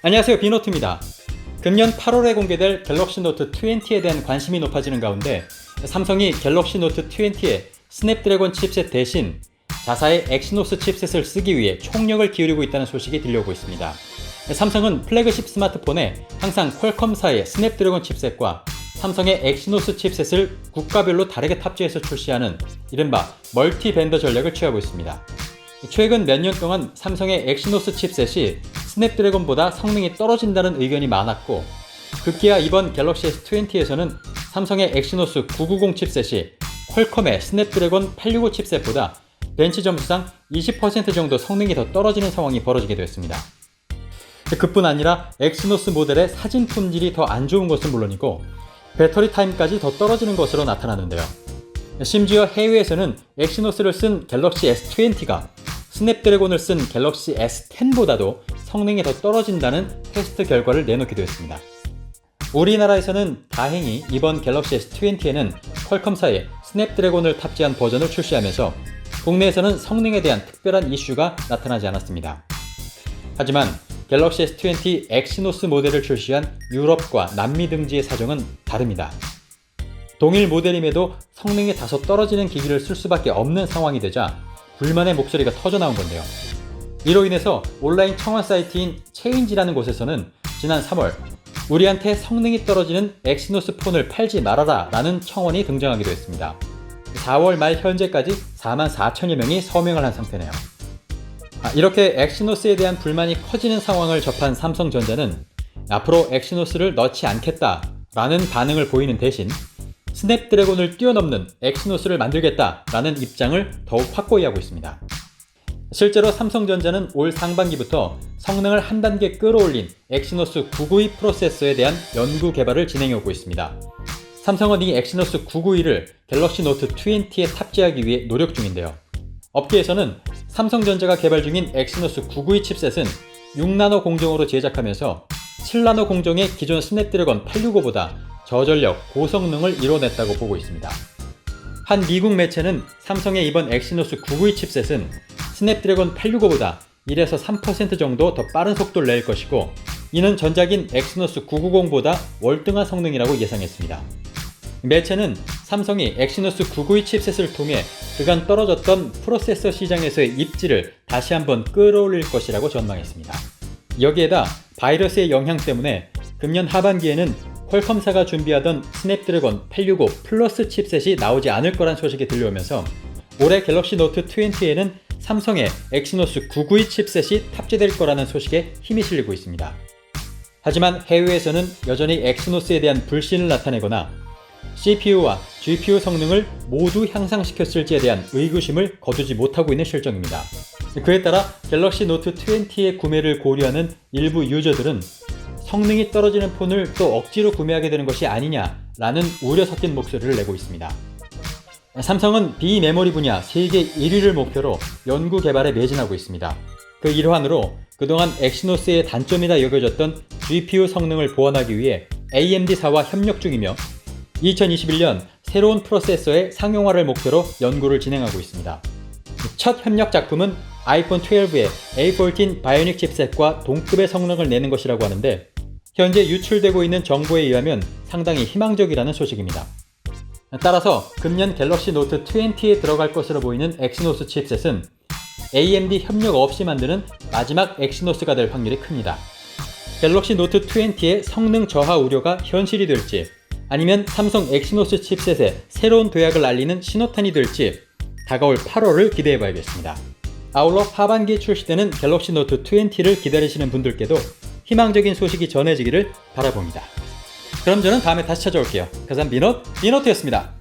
안녕하세요, 비노트입니다. 금년 8월에 공개될 갤럭시 노트 20에 대한 관심이 높아지는 가운데 삼성이 갤럭시 노트 20에 스냅드래곤 칩셋 대신 자사의 엑시노스 칩셋을 쓰기 위해 총력을 기울이고 있다는 소식이 들려오고 있습니다. 삼성은 플래그십 스마트폰에 항상 퀄컴사의 스냅드래곤 칩셋과 삼성의 엑시노스 칩셋을 국가별로 다르게 탑재해서 출시하는 이른바 멀티 벤더 전략을 취하고 있습니다. 최근 몇 년 동안 삼성의 엑시노스 칩셋이 스냅드래곤보다 성능이 떨어진다는 의견이 많았고, 급기야 이번 갤럭시 S20에서는 삼성의 엑시노스 990 칩셋이 퀄컴의 스냅드래곤 865 칩셋보다 벤치 점수상 20% 정도 성능이 더 떨어지는 상황이 벌어지게 되었습니다. 그뿐 아니라 엑시노스 모델의 사진 품질이 더 안 좋은 것은 물론이고 배터리 타임까지 더 떨어지는 것으로 나타나는데요. 심지어 해외에서는 엑시노스를 쓴 갤럭시 S20가 스냅드래곤을 쓴 갤럭시 S10보다도 성능이 더 떨어진다는 테스트 결과를 내놓기도 했습니다. 우리나라에서는 다행히 이번 갤럭시 S20에는 퀄컴사의 스냅드래곤을 탑재한 버전을 출시하면서 국내에서는 성능에 대한 특별한 이슈가 나타나지 않았습니다. 하지만 갤럭시 S20 엑시노스 모델을 출시한 유럽과 남미 등지의 사정은 다릅니다. 동일 모델임에도 성능이 다소 떨어지는 기기를 쓸 수밖에 없는 상황이 되자 불만의 목소리가 터져나온 건데요. 이로 인해서 온라인 청원 사이트인 체인지라는 곳에서는 지난 3월 우리한테 성능이 떨어지는 엑시노스 폰을 팔지 말아라 라는 청원이 등장하기도 했습니다. 4월 말 현재까지 44,000여 명이 서명을 한 상태네요. 이렇게 엑시노스에 대한 불만이 커지는 상황을 접한 삼성전자는 앞으로 엑시노스를 넣지 않겠다라는 반응을 보이는 대신 스냅드래곤을 뛰어넘는 엑시노스를 만들겠다라는 입장을 더욱 확고히 하고 있습니다. 실제로 삼성전자는 올 상반기부터 성능을 한 단계 끌어올린 엑시노스 992 프로세서에 대한 연구 개발을 진행해오고 있습니다. 삼성은 이 엑시노스 992를 갤럭시 노트 20에 탑재하기 위해 노력 중인데요. 업계에서는 삼성전자가 개발 중인 엑시노스 992 칩셋은 6나노 공정으로 제작하면서 7나노 공정의 기존 스냅드래곤 865보다 저전력, 고성능을 이뤄냈다고 보고 있습니다. 한 미국 매체는 삼성의 이번 엑시노스 992 칩셋은 스냅드래곤 865보다 1에서 3% 정도 더 빠른 속도를 낼 것이고, 이는 전작인 엑시노스 990보다 월등한 성능이라고 예상했습니다. 매체는 삼성이 엑시노스 992 칩셋을 통해 그간 떨어졌던 프로세서 시장에서의 입지를 다시 한번 끌어올릴 것이라고 전망했습니다. 여기에다 바이러스의 영향 때문에 금년 하반기에는 퀄컴사가 준비하던 스냅드래곤 865 플러스 칩셋이 나오지 않을 거란 소식이 들려오면서 올해 갤럭시 노트 20에는 삼성의 엑시노스 992 칩셋이 탑재될 거라는 소식에 힘이 실리고 있습니다. 하지만 해외에서는 여전히 엑시노스에 대한 불신을 나타내거나 CPU와 GPU 성능을 모두 향상시켰을지에 대한 의구심을 거두지 못하고 있는 실정입니다. 그에 따라 갤럭시 노트 20의 구매를 고려하는 일부 유저들은 성능이 떨어지는 폰을 또 억지로 구매하게 되는 것이 아니냐라는 우려 섞인 목소리를 내고 있습니다. 삼성은 비메모리 분야 세계 1위를 목표로 연구 개발에 매진하고 있습니다. 그 일환으로 그동안 엑시노스의 단점이라 여겨졌던 GPU 성능을 보완하기 위해 AMD사와 협력 중이며 2021년 새로운 프로세서의 상용화를 목표로 연구를 진행하고 있습니다. 첫 협력 작품은 아이폰 12의 A14 바이오닉 칩셋과 동급의 성능을 내는 것이라고 하는데, 현재 유출되고 있는 정보에 의하면 상당히 희망적이라는 소식입니다. 따라서 금년 갤럭시 노트 20에 들어갈 것으로 보이는 엑시노스 칩셋은 AMD 협력 없이 만드는 마지막 엑시노스가 될 확률이 큽니다. 갤럭시 노트 20의 성능 저하 우려가 현실이 될지, 아니면 삼성 엑시노스 칩셋의 새로운 도약을 알리는 신호탄이 될지 다가올 8월을 기대해봐야겠습니다. 아울러 하반기에 출시되는 갤럭시 노트 20를 기다리시는 분들께도 희망적인 소식이 전해지기를 바라봅니다. 그럼 저는 다음에 다시 찾아올게요. 그산 비노트였습니다.